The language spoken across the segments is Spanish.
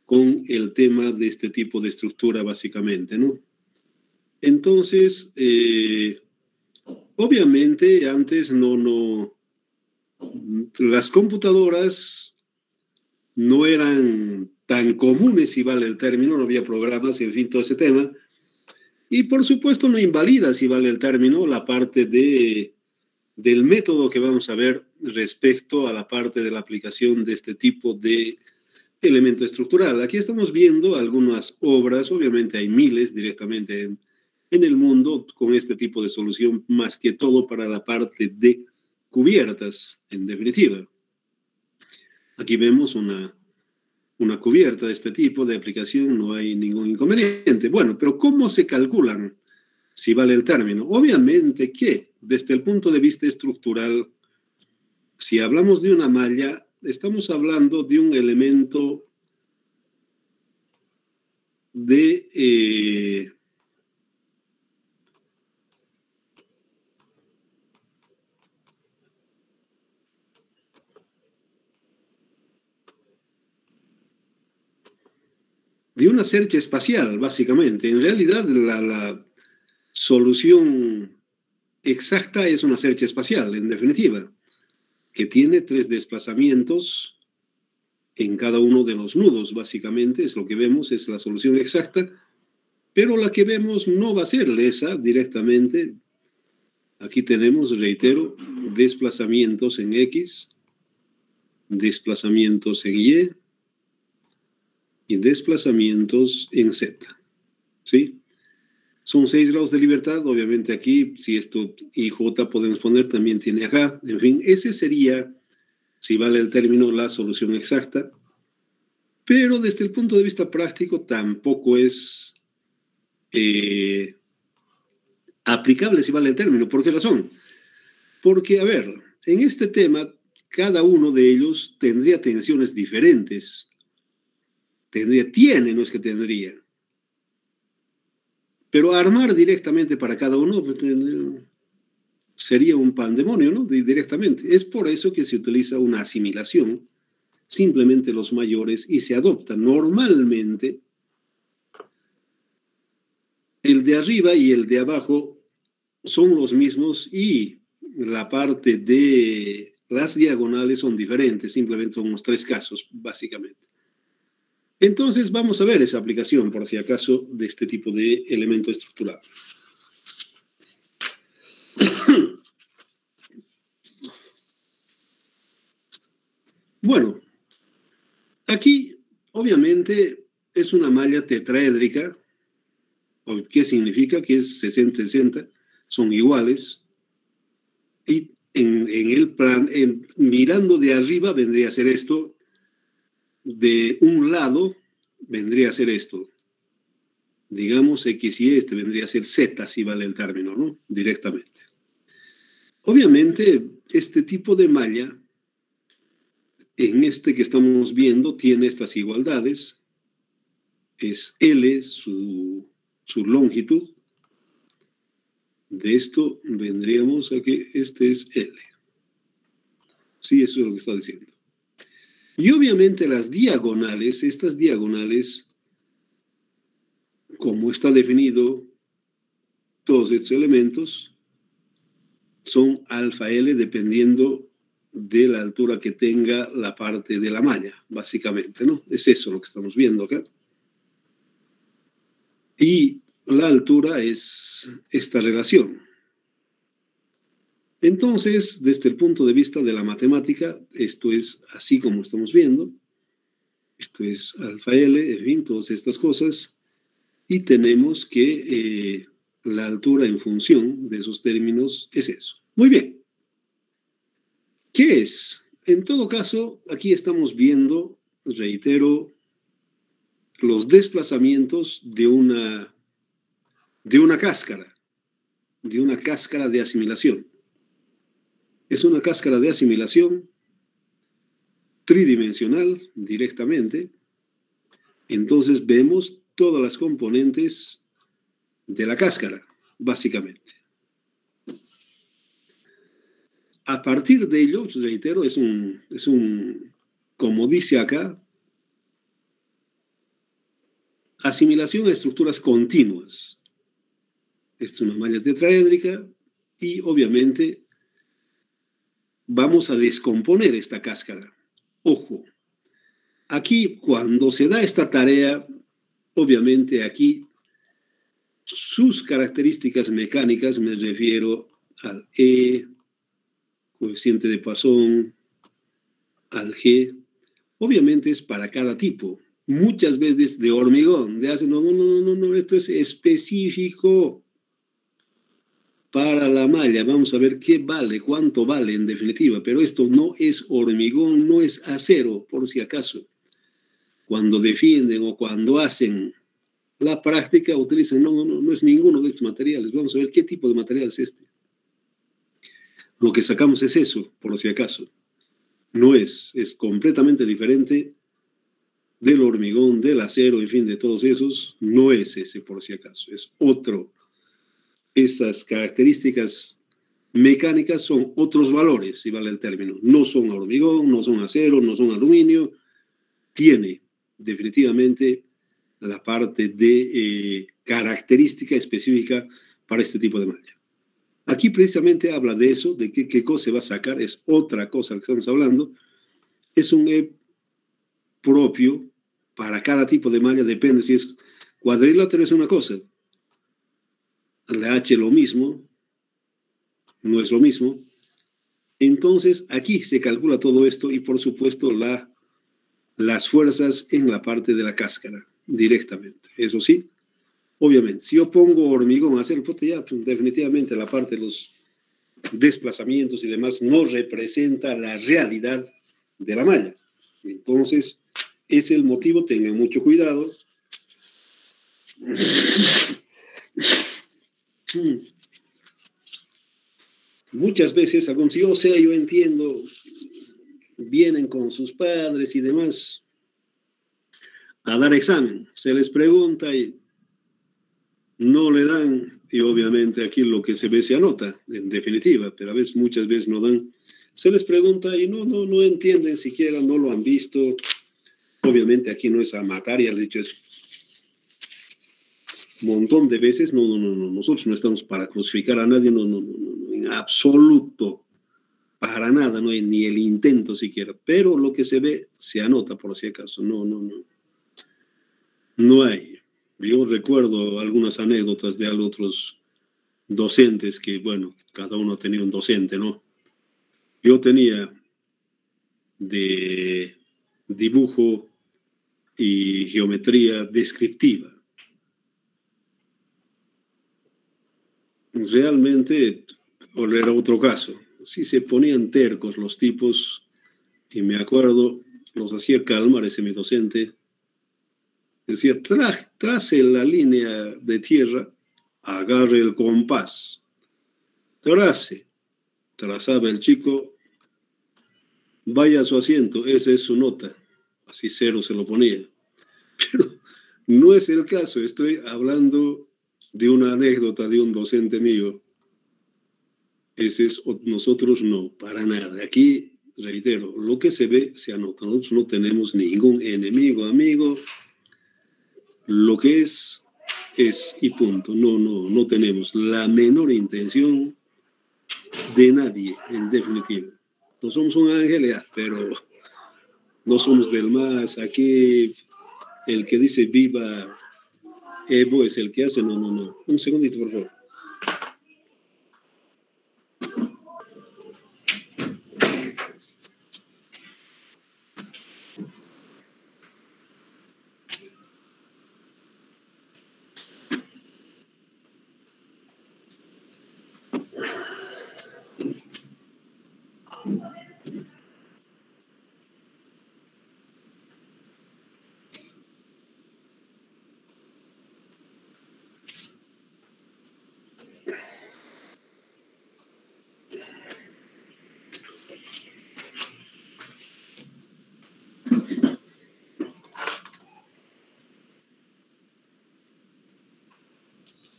con el tema de este tipo de estructura, básicamente, ¿no? Entonces, obviamente, antes las computadoras no eran tan comunes, si vale el término, no había programas, en fin, todo ese tema. Y por supuesto no invalida, si vale el término, la parte del método que vamos a ver respecto a la parte de la aplicación de este tipo de elemento estructural. Aquí estamos viendo algunas obras, obviamente hay miles directamente en el mundo con este tipo de solución, más que todo para la parte de cubiertas, en definitiva. Aquí vemos una cubierta de este tipo de aplicación, no hay ningún inconveniente. Bueno, pero ¿cómo se calculan, si vale el término? Obviamente que desde el punto de vista estructural, si hablamos de una malla, estamos hablando de un elemento de una cercha espacial, básicamente. En realidad, la solución exacta es una cercha espacial, en definitiva, que tiene 3 desplazamientos en cada uno de los nudos, básicamente. Es lo que vemos, es la solución exacta, pero la que vemos no va a ser esa directamente. Aquí tenemos, reitero, desplazamientos en X, desplazamientos en Y desplazamientos en Z. ¿Sí? Son 6 grados de libertad. Obviamente aquí, si esto y J podemos poner, también tiene acá. En fin, ese sería, si vale el término, la solución exacta. Pero desde el punto de vista práctico tampoco es aplicable, si vale el término. ¿Por qué razón? Porque, a ver, en este tema, cada uno de ellos tendría tensiones diferentes. Tiene, no es que tendría. Pero armar directamente para cada uno pues, sería un pandemonio, ¿no? Directamente. Es por eso que se utiliza una asimilación, simplemente los mayores, y se adopta normalmente el de arriba y el de abajo son los mismos y la parte de las diagonales son diferentes, simplemente son unos 3 casos, básicamente. Entonces vamos a ver esa aplicación, por si acaso, de este tipo de elemento estructural. Bueno, aquí obviamente es una malla tetraédrica. ¿Qué significa? Que es 60-60, son iguales. Y en el plan, mirando de arriba vendría a ser esto, de un lado vendría a ser esto. Digamos X y este vendría a ser Z, si vale el término, ¿no? Directamente. Obviamente, este tipo de malla, en este que estamos viendo, tiene estas igualdades. Es L su longitud. De esto vendríamos a que este es L. Sí, eso es lo que está diciendo. Y obviamente las diagonales, estas diagonales, como está definido todos estos elementos, son alfa L dependiendo de la altura que tenga la parte de la malla, básicamente, ¿no? Es eso lo que estamos viendo acá. Y la altura es esta relación. Entonces, desde el punto de vista de la matemática, esto es así como estamos viendo. Esto es alfa L, en fin, todas estas cosas. Y tenemos que la altura en función de esos términos es eso. Muy bien. ¿Qué es? En todo caso, aquí estamos viendo, reitero, los desplazamientos de una cáscara de asimilación. Es una cáscara de asimilación tridimensional directamente. Entonces vemos todas las componentes de la cáscara, básicamente. A partir de ello, reitero, es un, como dice acá, asimilación a estructuras continuas. Esta es una malla tetraédrica y obviamente vamos a descomponer esta cáscara. Ojo, aquí cuando se da esta tarea, obviamente aquí sus características mecánicas, me refiero al E, coeficiente de Poisson, al G, obviamente es para cada tipo. Muchas veces de hormigón, no, esto es específico para la malla. Vamos a ver qué vale, cuánto vale en definitiva, pero esto no es hormigón, no es acero, por si acaso. Cuando defienden o cuando hacen la práctica, utilizan, no es ninguno de estos materiales. Vamos a ver qué tipo de material es este. Lo que sacamos es eso, por si acaso. No es completamente diferente del hormigón, del acero, en fin, de todos esos. No es ese, por si acaso, es otro. Esas características mecánicas son otros valores, si vale el término. No son hormigón, no son acero, no son aluminio. Tiene definitivamente la parte de característica específica para este tipo de malla. Aquí precisamente habla de eso, de qué cosa se va a sacar, es otra cosa que estamos hablando. Es un E propio para cada tipo de malla, depende si es cuadrilátero, es una cosa. La H lo mismo, no es lo mismo. Entonces, aquí se calcula todo esto y, por supuesto, las fuerzas en la parte de la cáscara, directamente. Eso sí, obviamente, si yo pongo hormigón a hacer ya, pues, definitivamente la parte de los desplazamientos y demás no representa la realidad de la malla. Entonces, es el motivo, tengan mucho cuidado. Muchas veces, algún si yo sé, yo entiendo, vienen con sus padres y demás a dar examen. Se les pregunta y no le dan, y obviamente aquí lo que se ve se anota, en definitiva, pero a veces, muchas veces no dan. Se les pregunta y no entienden siquiera, no lo han visto. Obviamente aquí no es a matar, ya le he dicho eso un montón de veces. Nosotros no estamos para crucificar a nadie, en absoluto, para nada, no hay ni el intento siquiera, pero lo que se ve se anota por si acaso, no hay. Yo recuerdo algunas anécdotas de otros docentes que, bueno, cada uno tenía un docente, ¿no? Yo tenía de dibujo y geometría descriptiva. Realmente era otro caso. Sí se ponían tercos los tipos y me acuerdo, los hacía calmar ese mi docente. Decía, trace la línea de tierra, agarre el compás. Trazaba el chico, vaya a su asiento, esa es su nota. Así cero se lo ponía. Pero no es el caso, estoy hablando de una anécdota de un docente mío. Nosotros no, para nada. Aquí, reitero, lo que se ve se anota. Nosotros no tenemos ningún enemigo, amigo. Lo que es y punto. No tenemos la menor intención de nadie, en definitiva. No somos un ángel, pero no somos del más. Aquí el que dice viva Evo es el que hace. No. Un segundito, por favor.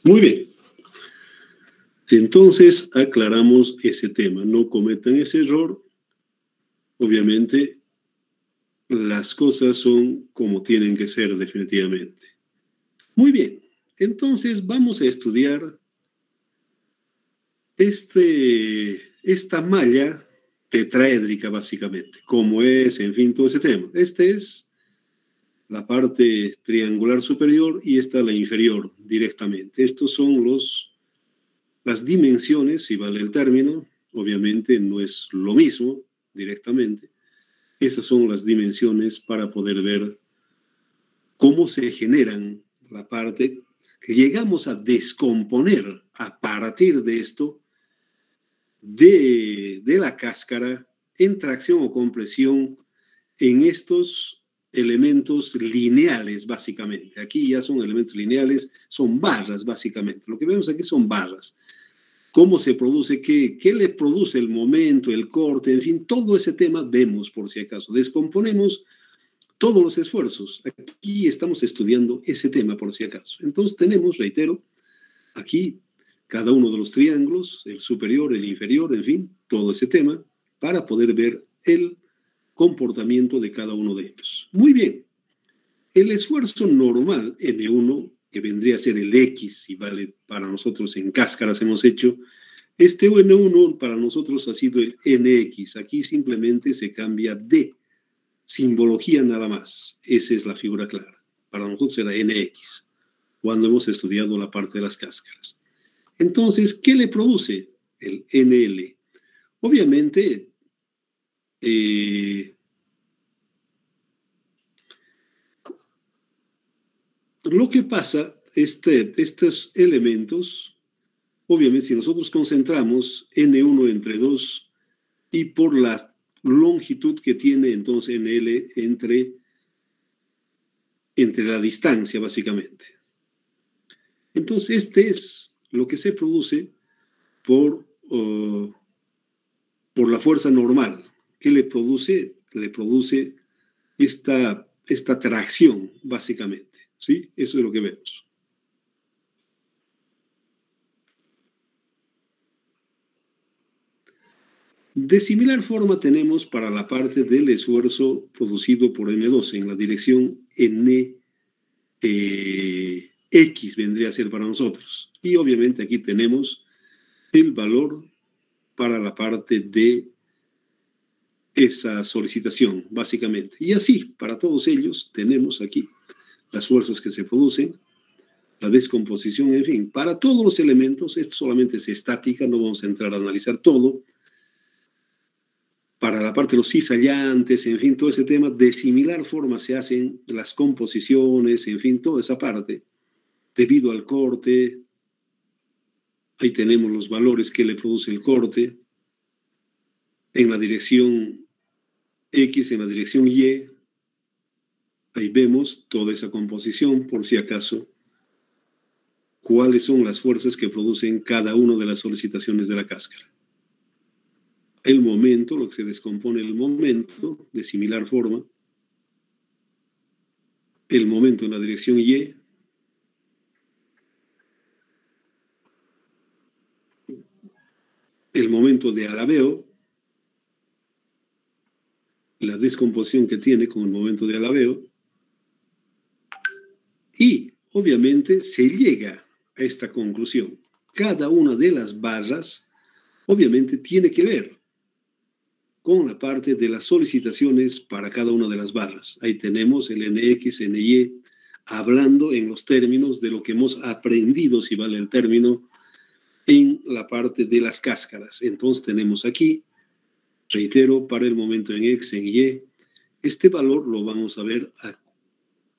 Muy bien. Entonces aclaramos ese tema. No cometan ese error. Obviamente, las cosas son como tienen que ser definitivamente. Muy bien, entonces vamos a estudiar esta malla tetraédrica básicamente, cómo es, en fin, todo ese tema. Este es la parte triangular superior y esta la inferior directamente. Estos son las dimensiones, si vale el término, obviamente no es lo mismo directamente. Esas son las dimensiones para poder ver cómo se generan la parte. Llegamos a descomponer a partir de esto de la cáscara en tracción o compresión en estos elementos lineales, básicamente. Aquí ya son elementos lineales, son barras, básicamente. Lo que vemos aquí son barras. ¿Cómo se produce? ¿Qué le produce el momento, el corte? En fin, todo ese tema vemos, por si acaso. Descomponemos todos los esfuerzos. Aquí estamos estudiando ese tema, por si acaso. Entonces tenemos, reitero, aquí cada uno de los triángulos, el superior, el inferior, en fin, todo ese tema, para poder ver el comportamiento de cada uno de ellos. Muy bien. El esfuerzo normal, N1, que vendría a ser el X, si vale para nosotros en cáscaras hemos hecho, este N1 para nosotros ha sido el NX. Aquí simplemente se cambia de simbología nada más. Esa es la figura clara. Para nosotros era NX, cuando hemos estudiado la parte de las cáscaras. Entonces, ¿qué le produce el NL? Obviamente, lo que pasa, estos elementos, obviamente, si nosotros concentramos N1 entre 2 y por la longitud que tiene entonces NL entre la distancia, básicamente. Entonces, este es lo que se produce por la fuerza normal. ¿Qué le produce? Le produce esta tracción, básicamente. ¿Sí? Eso es lo que vemos. De similar forma tenemos para la parte del esfuerzo producido por N2 en la dirección X vendría a ser para nosotros. Y obviamente aquí tenemos el valor para la parte de esa solicitación, básicamente. Y así, para todos ellos, tenemos aquí las fuerzas que se producen, la descomposición, en fin, para todos los elementos. Esto solamente es estática, no vamos a entrar a analizar todo. Para la parte de los cizallantes, en fin, todo ese tema, de similar forma se hacen las composiciones, en fin, toda esa parte, debido al corte. Ahí tenemos los valores que le produce el corte en la dirección X, en la dirección Y. Ahí vemos toda esa composición, por si acaso, cuáles son las fuerzas que producen cada una de las solicitaciones de la cáscara. El momento, lo que se descompone el momento, de similar forma, el momento en la dirección Y, el momento de alabeo, la descomposición que tiene con el momento de alabeo, y obviamente se llega a esta conclusión. Cada una de las barras obviamente tiene que ver con la parte de las solicitaciones para cada una de las barras. Ahí tenemos el NX, NY, hablando en los términos de lo que hemos aprendido, si vale el término, en la parte de las cáscaras. Entonces tenemos aquí, reitero, para el momento en X, en Y, este valor lo vamos a ver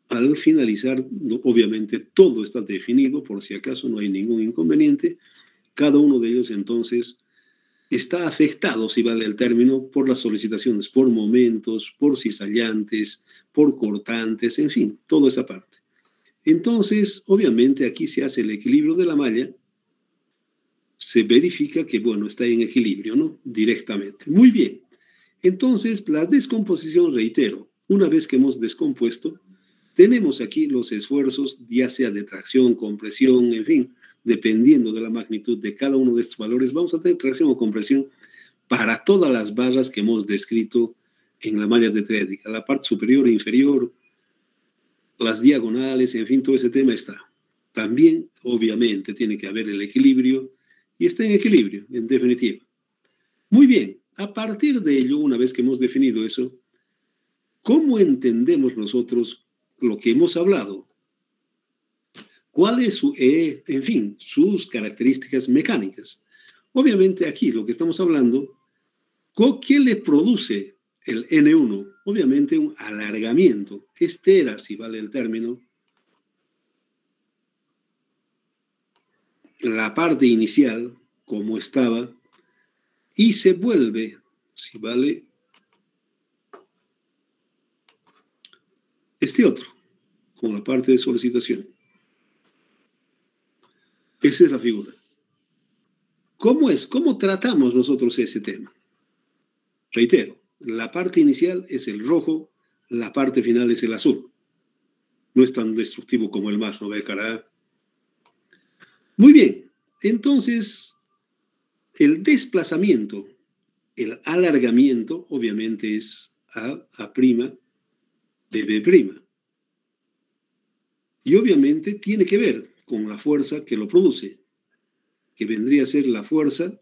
al finalizar. Obviamente todo está definido, por si acaso no hay ningún inconveniente. Cada uno de ellos entonces está afectado, si vale el término, por las solicitaciones, por momentos, por cizallantes, por cortantes, en fin, toda esa parte. Entonces, obviamente aquí se hace el equilibrio de la malla, se verifica que, bueno, está en equilibrio, ¿no? Directamente. Muy bien. Entonces, la descomposición, reitero, una vez que hemos descompuesto, tenemos aquí los esfuerzos, ya sea de tracción, compresión, en fin, dependiendo de la magnitud de cada uno de estos valores, vamos a tener tracción o compresión para todas las barras que hemos descrito en la malla tetráedrica, la parte superior e inferior, las diagonales, en fin, todo ese tema está. también, obviamente, tiene que haber el equilibrio y está en equilibrio, en definitiva. Muy bien, a partir de ello, una vez que hemos definido eso, ¿cómo entendemos nosotros lo que hemos hablado? ¿Cuál es en fin, sus características mecánicas? Obviamente aquí lo que estamos hablando, ¿qué le produce el N1? Obviamente un alargamiento. Este era, si vale el término, la parte inicial, como estaba, y se vuelve, si vale, este otro, con la parte de solicitación. Esa es la figura. ¿Cómo es? ¿Cómo tratamos nosotros ese tema? Reitero, la parte inicial es el rojo, la parte final es el azul. No es tan destructivo como el más, ¿no ve, cara? Muy bien, entonces el desplazamiento, el alargamiento, obviamente es A' de B'. Y obviamente tiene que ver con la fuerza que lo produce, que vendría a ser la fuerza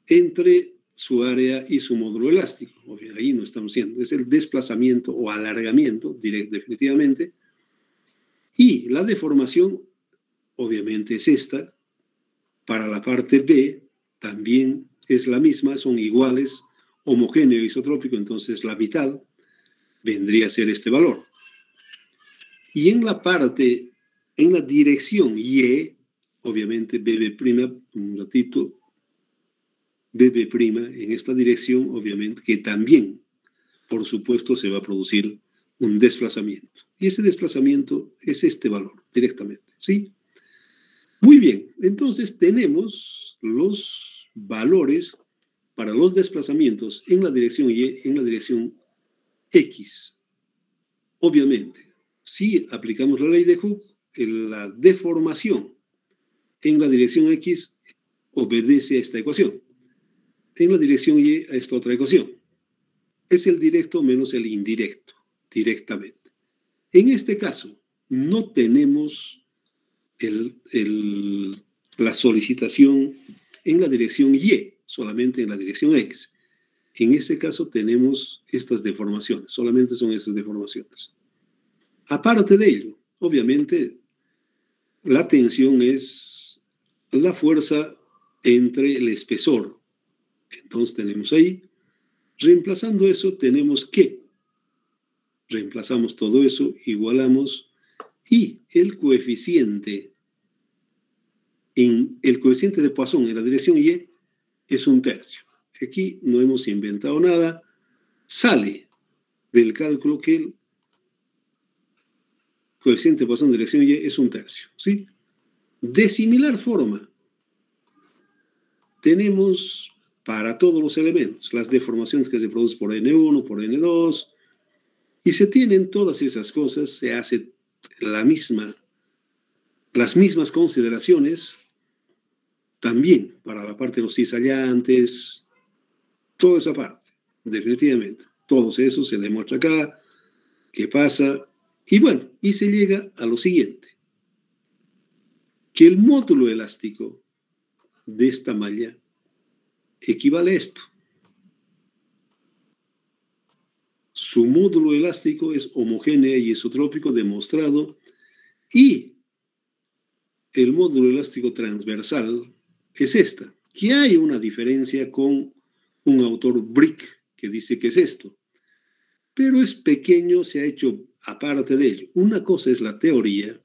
entre su área y su módulo elástico. Ahí no estamos viendo, es el desplazamiento o alargamiento, definitivamente. Y la deformación, obviamente, es esta. Para la parte B, también es la misma, son iguales, homogéneo e isotrópico, entonces la mitad vendría a ser este valor. Y en la dirección Y, obviamente, BB', un ratito, BB' en esta dirección, obviamente, que también, por supuesto, se va a producir un desplazamiento. Y ese desplazamiento es este valor, directamente, ¿sí? Muy bien, entonces tenemos los valores para los desplazamientos en la dirección Y, en la dirección X. Obviamente, si aplicamos la ley de Hooke, la deformación en la dirección X obedece a esta ecuación. En la dirección Y a esta otra ecuación. Es el directo menos el indirecto, directamente. En este caso, no tenemos la solicitación en la dirección Y, solamente en la dirección X. En este caso tenemos estas deformaciones, solamente son estas deformaciones. Aparte de ello, obviamente, la tensión es la fuerza entre el espesor. Entonces tenemos ahí, reemplazando eso, tenemos que, reemplazamos todo eso, igualamos, y el coeficiente de Poisson en la dirección Y es 1/3. Aquí no hemos inventado nada, sale del cálculo que el coeficiente de Poisson en dirección Y es 1/3, ¿sí? De similar forma, tenemos para todos los elementos las deformaciones que se producen por N1, por N2, y se tienen todas esas cosas, se hace las mismas consideraciones también para la parte de los cizallantes, toda esa parte, definitivamente. Todo eso se demuestra acá, qué pasa, y bueno, y se llega a lo siguiente, que el módulo elástico de esta malla equivale a esto. Su módulo elástico es homogéneo y isotrópico demostrado, y el módulo elástico transversal es esta, que hay una diferencia con un autor Brick que dice que es esto, pero es pequeño, se ha hecho aparte de ello. Una cosa es la teoría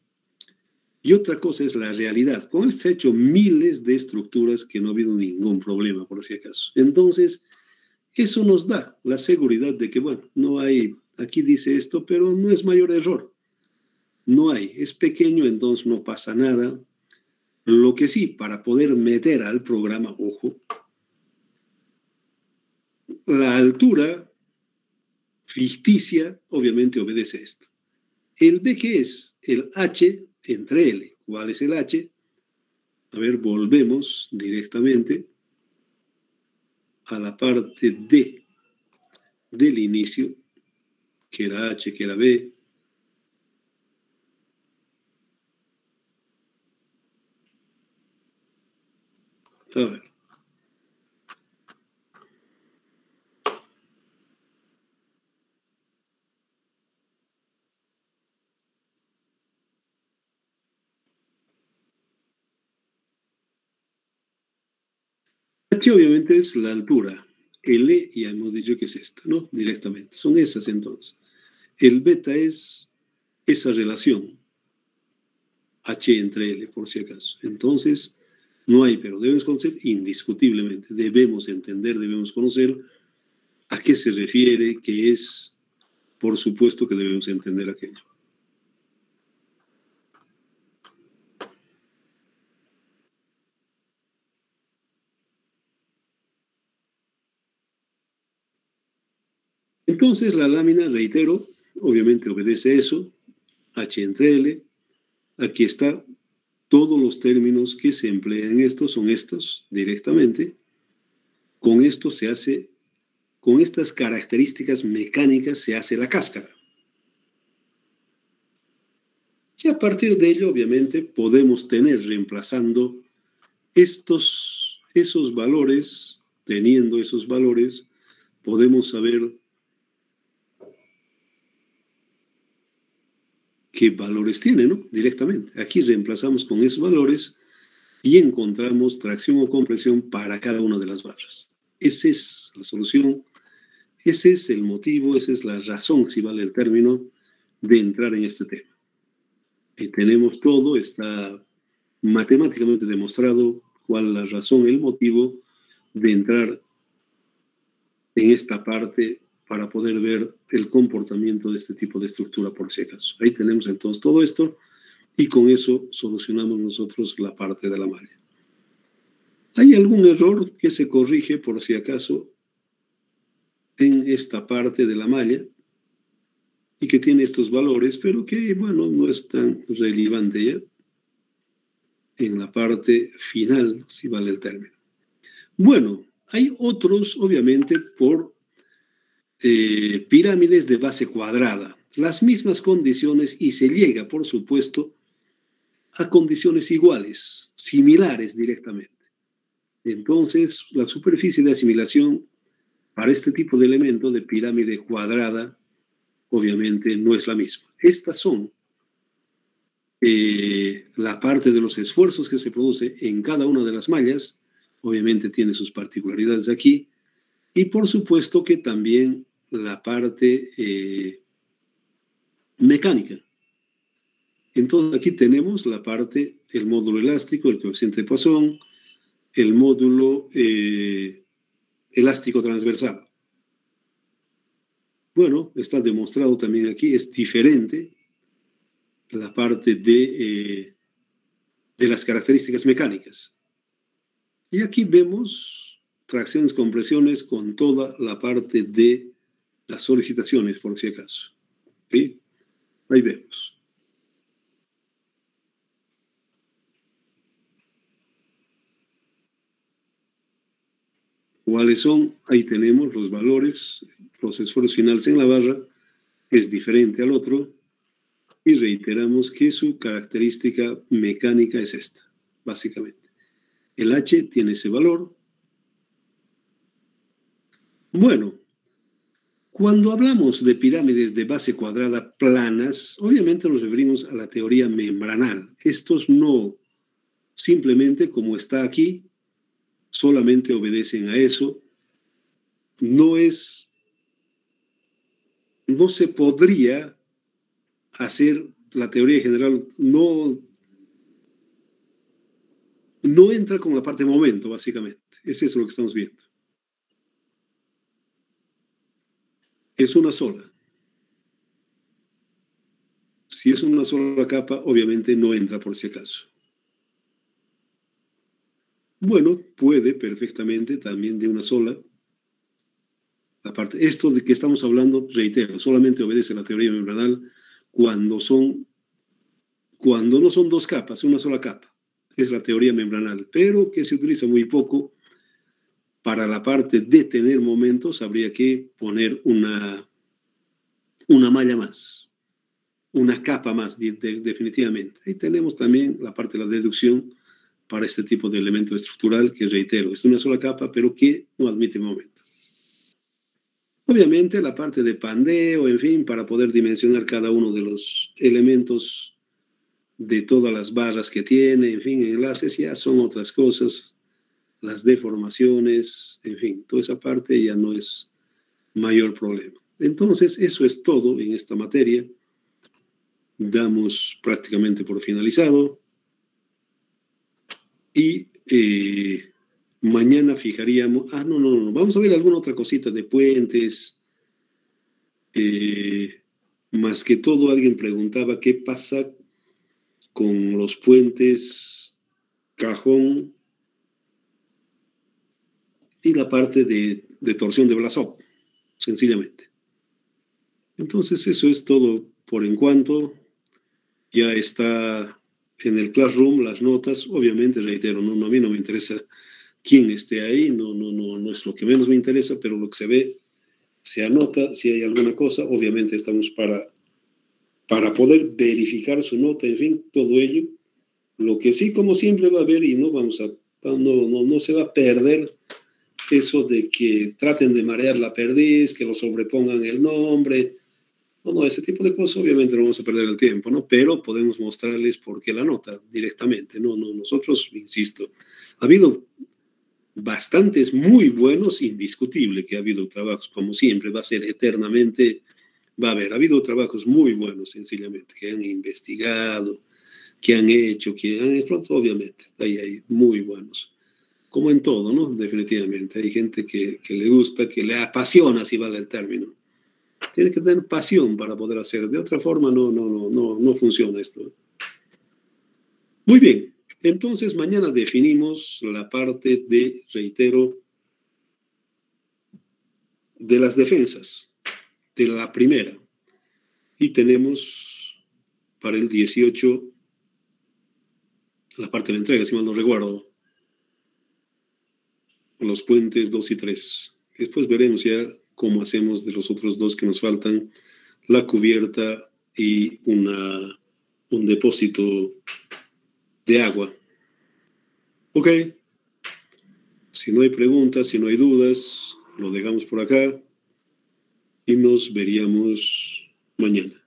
y otra cosa es la realidad. Con esto se ha hecho miles de estructuras que no ha habido ningún problema, por si acaso. Entonces, eso nos da la seguridad de que, bueno, no hay, aquí dice esto, pero no es mayor error. No hay, es pequeño, entonces no pasa nada. Lo que sí, para poder meter al programa, ojo, la altura ficticia obviamente obedece a esto. El B, ¿qué es? El H entre L. ¿Cuál es el H? A ver, volvemos directamente a la parte D del inicio, que era H, que era B. A ver. Aquí obviamente es la altura. L ya hemos dicho que es esta, ¿no? Directamente. Son esas entonces. El beta es esa relación H entre L, por si acaso. Entonces, no hay, pero debemos conocer indiscutiblemente. Debemos entender, debemos conocer a qué se refiere, qué es. Por supuesto que debemos entender aquello. Entonces, la lámina, reitero, obviamente obedece eso, H entre L. Aquí está, todos los términos que se emplean en esto son estos directamente. Con esto se hace, con estas características mecánicas se hace la cáscara. Y a partir de ello, obviamente, podemos tener reemplazando esos valores, teniendo esos valores, podemos saber qué valores tiene, ¿no? Directamente. Aquí reemplazamos con esos valores y encontramos tracción o compresión para cada una de las barras. Esa es la solución, ese es el motivo, esa es la razón, si vale el término, de entrar en este tema. Y tenemos todo, está matemáticamente demostrado cuál es la razón, el motivo de entrar en esta parte para poder ver el comportamiento de este tipo de estructura por si acaso. Ahí tenemos entonces todo esto y con eso solucionamos nosotros la parte de la malla. ¿Hay algún error que se corrige por si acaso en esta parte de la malla y que tiene estos valores, pero que, bueno, no es tan relevante ya en la parte final, si vale el término? Bueno, hay otros, obviamente, por pirámides de base cuadrada, las mismas condiciones y se llega, por supuesto, a condiciones iguales, similares directamente. Entonces, la superficie de asimilación para este tipo de elemento de pirámide cuadrada, obviamente, no es la misma. Estas son la parte de los esfuerzos que se produce en cada una de las mallas, obviamente tiene sus particularidades aquí, y por supuesto que también la parte mecánica. Entonces aquí tenemos la parte, el módulo elástico, el coeficiente de Poisson, el módulo elástico transversal. Bueno, está demostrado también aquí, es diferente la parte de las características mecánicas. Y aquí vemos tracciones, compresiones con toda la parte de las solicitaciones, por si acaso. ¿Sí? Ahí vemos. ¿Cuáles son? Ahí tenemos los valores, los esfuerzos finales en la barra, es diferente al otro, y reiteramos que su característica mecánica es esta, básicamente. El H tiene ese valor. Bueno, cuando hablamos de pirámides de base cuadrada planas, obviamente nos referimos a la teoría membranal. Estos no, simplemente como está aquí, solamente obedecen a eso. No se podría hacer la teoría general, no entra con la parte de momento, básicamente. Es eso lo que estamos viendo. Es una sola. Si es una sola capa, obviamente no entra por si acaso. Bueno, puede perfectamente también de una sola. Esto de que estamos hablando, reitero, solamente obedece a la teoría membranal cuando no son dos capas, una sola capa. Es la teoría membranal, pero que se utiliza muy poco. Para la parte de tener momentos, habría que poner una malla más, una capa más, definitivamente. Ahí tenemos también la parte de la deducción para este tipo de elemento estructural que, reitero, es una sola capa, pero que no admite momento. Obviamente la parte de pandeo, en fin, para poder dimensionar cada uno de los elementos de todas las barras que tiene, en fin, enlaces ya son otras cosas, las deformaciones, en fin, toda esa parte ya no es mayor problema. Entonces, eso es todo en esta materia. Damos prácticamente por finalizado y mañana fijaríamos, no, vamos a ver alguna otra cosita de puentes. Más que todo, alguien preguntaba qué pasa con los puentes cajón y la parte de torsión de Blasov, sencillamente. Entonces, eso es todo por en cuanto. Ya está en el Classroom las notas. Obviamente, reitero, no, a mí no me interesa quién esté ahí, no es lo que menos me interesa, pero lo que se ve, se anota. Si hay alguna cosa, obviamente estamos para poder verificar su nota, en fin, todo ello. Lo que sí, como siempre, va a haber, y no se va a perder eso de que traten de marear la perdiz, que lo sobrepongan el nombre. No, ese tipo de cosas obviamente no vamos a perder el tiempo, ¿no? Pero podemos mostrarles por qué la nota directamente, no, nosotros, insisto, ha habido bastantes muy buenos, indiscutible que ha habido trabajos, como siempre, va a ser eternamente, ha habido trabajos muy buenos, sencillamente, que han investigado, que han hecho, que han explotado, obviamente, ahí hay muy buenos. Como en todo, ¿no? Definitivamente, hay gente que le gusta, que le apasiona, si vale el término. Tiene que tener pasión para poder hacer. De otra forma, no funciona esto. Muy bien. Entonces, mañana definimos la parte de, reitero, de las defensas, de la primera. Y tenemos para el 18 la parte de entrega, si mal no recuerdo, los puentes 2 y 3. Después veremos ya cómo hacemos de los otros dos que nos faltan, la cubierta y un depósito de agua. Ok. Si no hay preguntas, si no hay dudas, lo dejamos por acá y nos veríamos mañana.